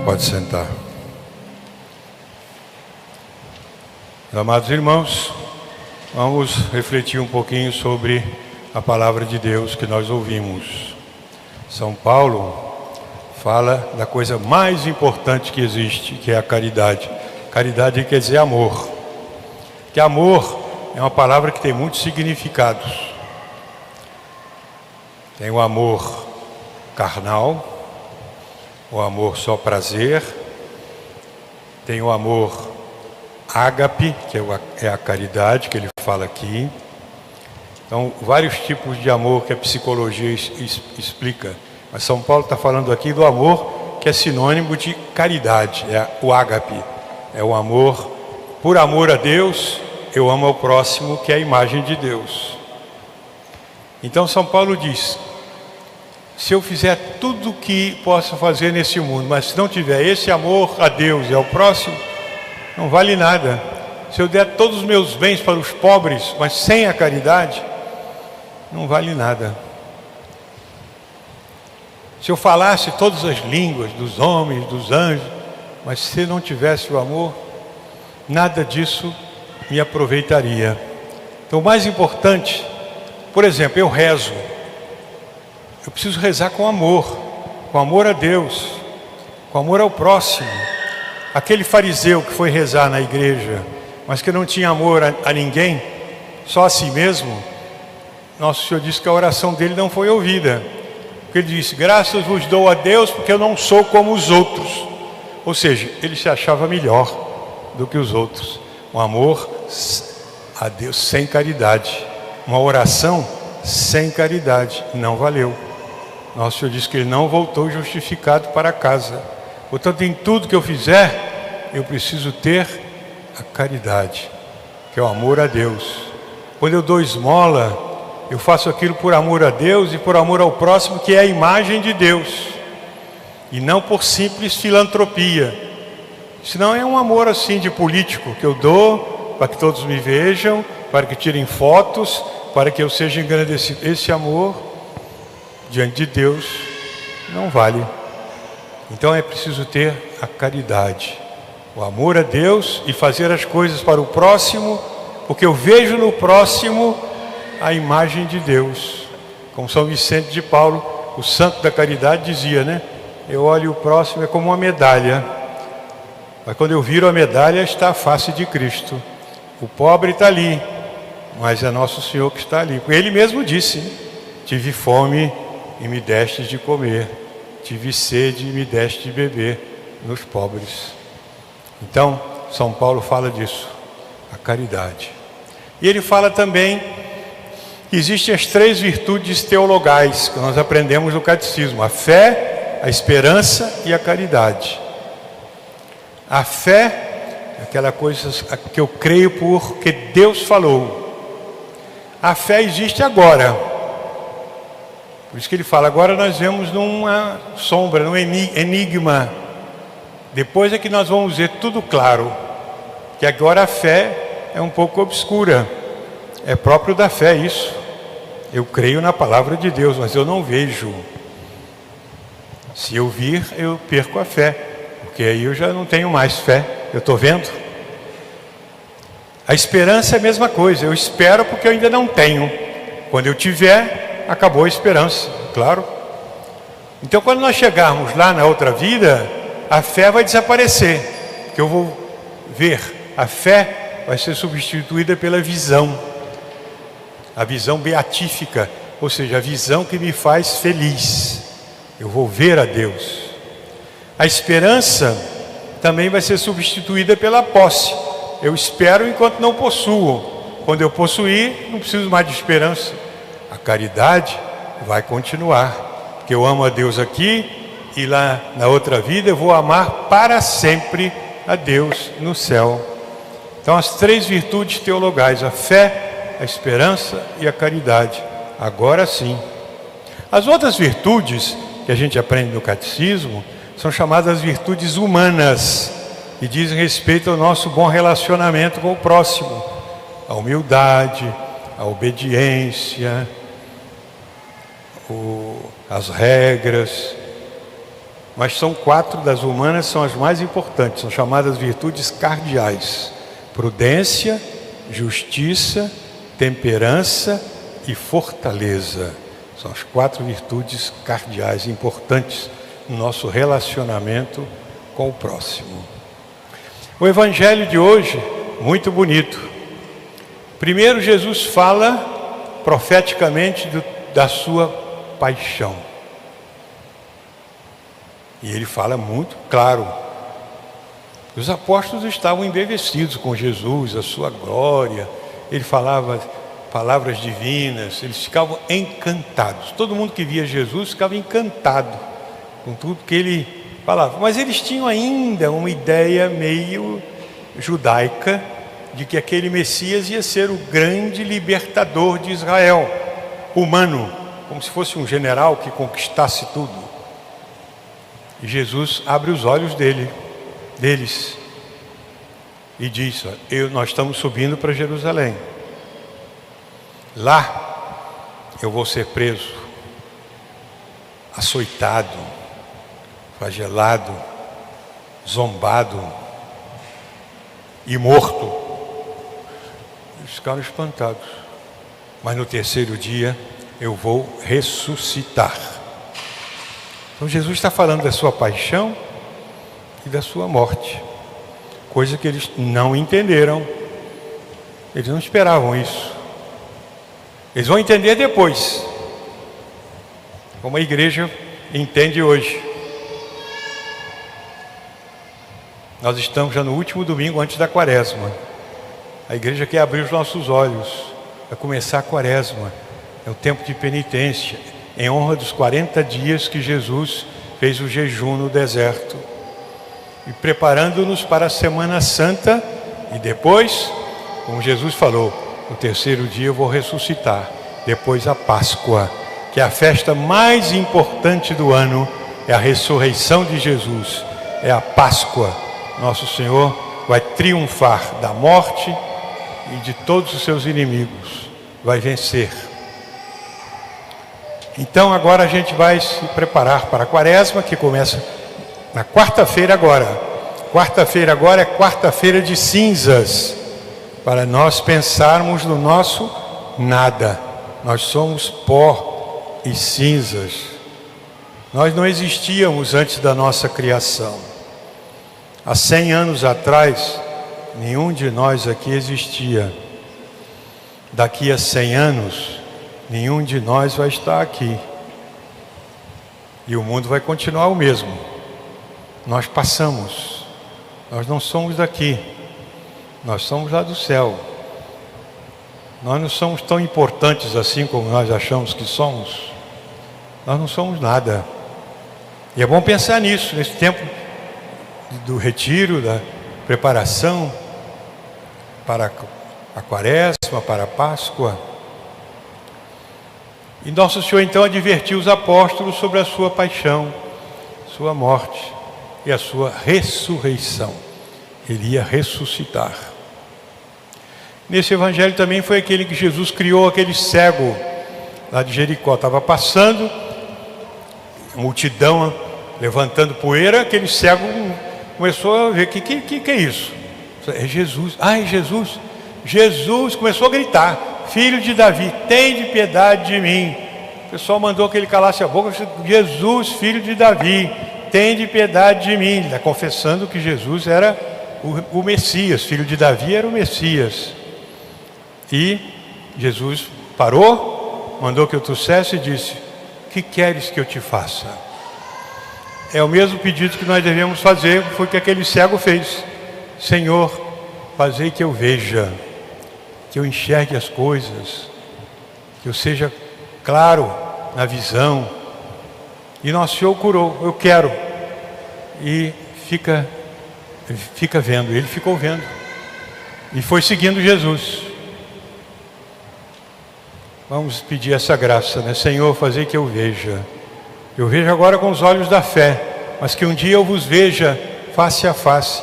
Pode sentar. Amados irmãos, vamos refletir um pouquinho sobre a palavra de Deus que nós ouvimos. São Paulo fala da coisa mais importante que existe, que é a caridade. Caridade quer dizer amor. Que amor é uma palavra que tem muitos significados. Tem o amor carnal, o amor só prazer, tem o amor ágape, que é a caridade que ele fala aqui. Então, vários tipos de amor que a psicologia explica. Mas São Paulo está falando aqui do amor que é sinônimo de caridade, é o ágape. É o amor, por amor a Deus, eu amo ao próximo, que é a imagem de Deus. Então São Paulo diz: se eu fizer tudo o que posso fazer nesse mundo, mas se não tiver esse amor a Deus e ao próximo, não vale nada. Se eu der todos os meus bens para os pobres, mas sem a caridade, não vale nada. Se eu falasse todas as línguas dos homens, dos anjos, mas se não tivesse o amor, nada disso me aproveitaria. Então o mais importante, por exemplo, eu rezo. Eu preciso rezar com amor a Deus, com amor ao próximo. Aquele fariseu que foi rezar na igreja, mas que não tinha amor a ninguém, só a si mesmo, nosso Senhor disse que a oração dele não foi ouvida. Porque ele disse: graças vos dou a Deus porque eu não sou como os outros. Ou seja, ele se achava melhor do que os outros. Um amor a Deus sem caridade, uma oração sem caridade, não valeu. Nosso Senhor disse que ele não voltou justificado para casa. Portanto, em tudo que eu fizer, eu preciso ter a caridade, que é o amor a Deus. Quando eu dou esmola, eu faço aquilo por amor a Deus e por amor ao próximo, que é a imagem de Deus, e não por simples filantropia. Senão é um amor assim de político, que eu dou para que todos me vejam, para que tirem fotos, para que eu seja engrandecido. Esse amor diante de Deus não vale. Então é preciso ter a caridade, o amor a Deus e fazer as coisas para o próximo, porque eu vejo no próximo a imagem de Deus. Como São Vicente de Paulo, o santo da caridade, dizia, né? Eu olho o próximo, é como uma medalha, mas quando eu viro a medalha, está a face de Cristo. O pobre está ali, mas é nosso Senhor que está ali. Ele mesmo disse: tive fome e me destes de comer, tive sede e me deste de beber, nos pobres. Então, São Paulo fala disso, a caridade. E ele fala também que existem as 3 virtudes teologais que nós aprendemos no catecismo: a fé, a esperança e a caridade. A fé é aquela coisa que eu creio porque Deus falou. A fé existe agora. Por isso que ele fala: agora nós vemos numa sombra, num enigma. Depois é que nós vamos ver tudo claro. Que agora a fé é um pouco obscura. É próprio da fé isso. Eu creio na palavra de Deus, mas eu não vejo. Se eu vir, eu perco a fé. Porque aí eu já não tenho mais fé. Eu estou vendo. A esperança é a mesma coisa. Eu espero porque eu ainda não tenho. Quando eu tiver, acabou a esperança, claro. Então, quando nós chegarmos lá na outra vida, a fé vai desaparecer, porque eu vou ver. A fé vai ser substituída pela visão, a visão beatífica, ou seja, a visão que me faz feliz. Eu vou ver a Deus. A esperança também vai ser substituída pela posse. Eu espero enquanto não possuo. Quando eu possuir, não preciso mais de esperança. A caridade vai continuar, porque eu amo a Deus aqui e lá na outra vida eu vou amar para sempre a Deus no céu. Então as 3 virtudes teologais: a fé, a esperança e a caridade. Agora sim. As outras virtudes que a gente aprende no catecismo são chamadas virtudes humanas e dizem respeito ao nosso bom relacionamento com o próximo: a humildade, a obediência, as regras, mas são 4 das humanas, são as mais importantes, são chamadas virtudes cardeais: prudência, justiça, temperança e fortaleza. São as 4 virtudes cardeais importantes no nosso relacionamento com o próximo. O evangelho de hoje, muito bonito. Primeiro, Jesus fala profeticamente da sua paixão. E ele fala muito claro. Os apóstolos estavam embevecidos com Jesus, a sua glória. Ele falava palavras divinas, eles ficavam encantados. Todo mundo que via Jesus ficava encantado com tudo que ele falava. Mas eles tinham ainda uma ideia meio judaica de que aquele Messias ia ser o grande libertador de Israel, humano, como se fosse um general que conquistasse tudo. E Jesus abre os olhos deles e diz: nós estamos subindo para Jerusalém. Lá eu vou ser preso, açoitado, flagelado, zombado e morto. Eles ficaram espantados. Mas no terceiro dia eu vou ressuscitar. Então Jesus está falando da sua paixão e da sua morte, coisa que eles não entenderam. Eles não esperavam isso. Eles vão entender depois, como a igreja entende hoje. Nós estamos já no último domingo antes da quaresma. A igreja quer abrir os nossos olhos. Vai começar a quaresma. É o tempo de penitência, em honra dos 40 dias que Jesus fez o jejum no deserto. E preparando-nos para a Semana Santa. E depois, como Jesus falou, no terceiro dia eu vou ressuscitar. Depois a Páscoa, que é a festa mais importante do ano. É a ressurreição de Jesus. É a Páscoa. Nosso Senhor vai triunfar da morte e de todos os seus inimigos. Vai vencer. Então agora a gente vai se preparar para a quaresma, que começa na quarta-feira agora. Quarta-feira agora é quarta-feira de cinzas, para nós pensarmos no nosso nada. Nós somos pó e cinzas. Nós não existíamos antes da nossa criação. Há 100 anos atrás, nenhum de nós aqui existia. Daqui a 100 anos, nenhum de nós vai estar aqui. E o mundo vai continuar o mesmo. Nós passamos. Nós não somos daqui. Nós somos lá do céu. Nós não somos tão importantes assim como nós achamos que somos. Nós não somos nada. E é bom pensar nisso, nesse tempo do retiro, da preparação para a quaresma, para a Páscoa. E Nosso Senhor então advertiu os apóstolos sobre a sua paixão, sua morte e a sua ressurreição. Ele ia ressuscitar. Nesse evangelho também foi aquele que Jesus criou, aquele cego lá de Jericó. Estava passando, multidão levantando poeira, aquele cego começou a ver, que é isso? É Jesus. Ai, Jesus. Jesus começou a gritar: Filho de Davi, tem de piedade de mim. O pessoal mandou que ele calasse a boca. Jesus, filho de Davi, tem de piedade de mim. Ele está confessando que Jesus era o Messias, filho de Davi era o Messias. E Jesus parou, mandou que eu trouxesse e disse: que queres que eu te faça? É o mesmo pedido que nós devemos fazer, foi o que aquele cego fez. Senhor, fazei que eu veja, que eu enxergue as coisas, que eu seja claro na visão. E Nosso Senhor curou. Eu quero. E fica vendo. Ele ficou vendo e foi seguindo Jesus. Vamos pedir essa graça, né? Senhor, fazei que eu veja. Eu vejo agora com os olhos da fé, mas que um dia eu vos veja face a face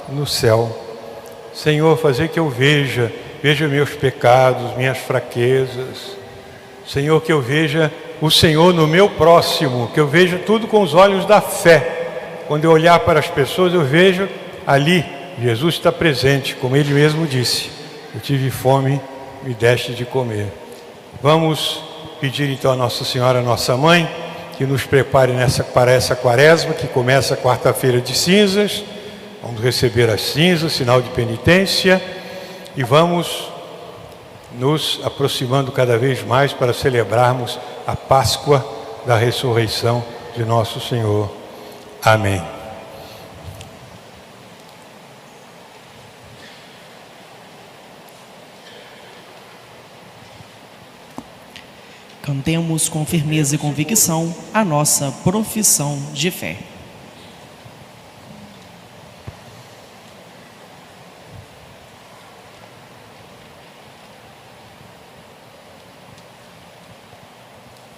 no céu. Senhor, fazei que eu veja meus pecados, minhas fraquezas. Senhor, que eu veja o Senhor no meu próximo, que eu veja tudo com os olhos da fé, quando eu olhar para as pessoas, eu vejo ali, Jesus está presente, como Ele mesmo disse. Eu tive fome, me deste de comer. Vamos pedir então a Nossa Senhora, nossa Mãe, que nos prepare para essa quaresma, que começa quarta-feira de cinzas. Vamos receber as cinzas, sinal de penitência, e vamos nos aproximando cada vez mais para celebrarmos a Páscoa da ressurreição de nosso Senhor. Amém. Cantemos com firmeza e convicção a nossa profissão de fé.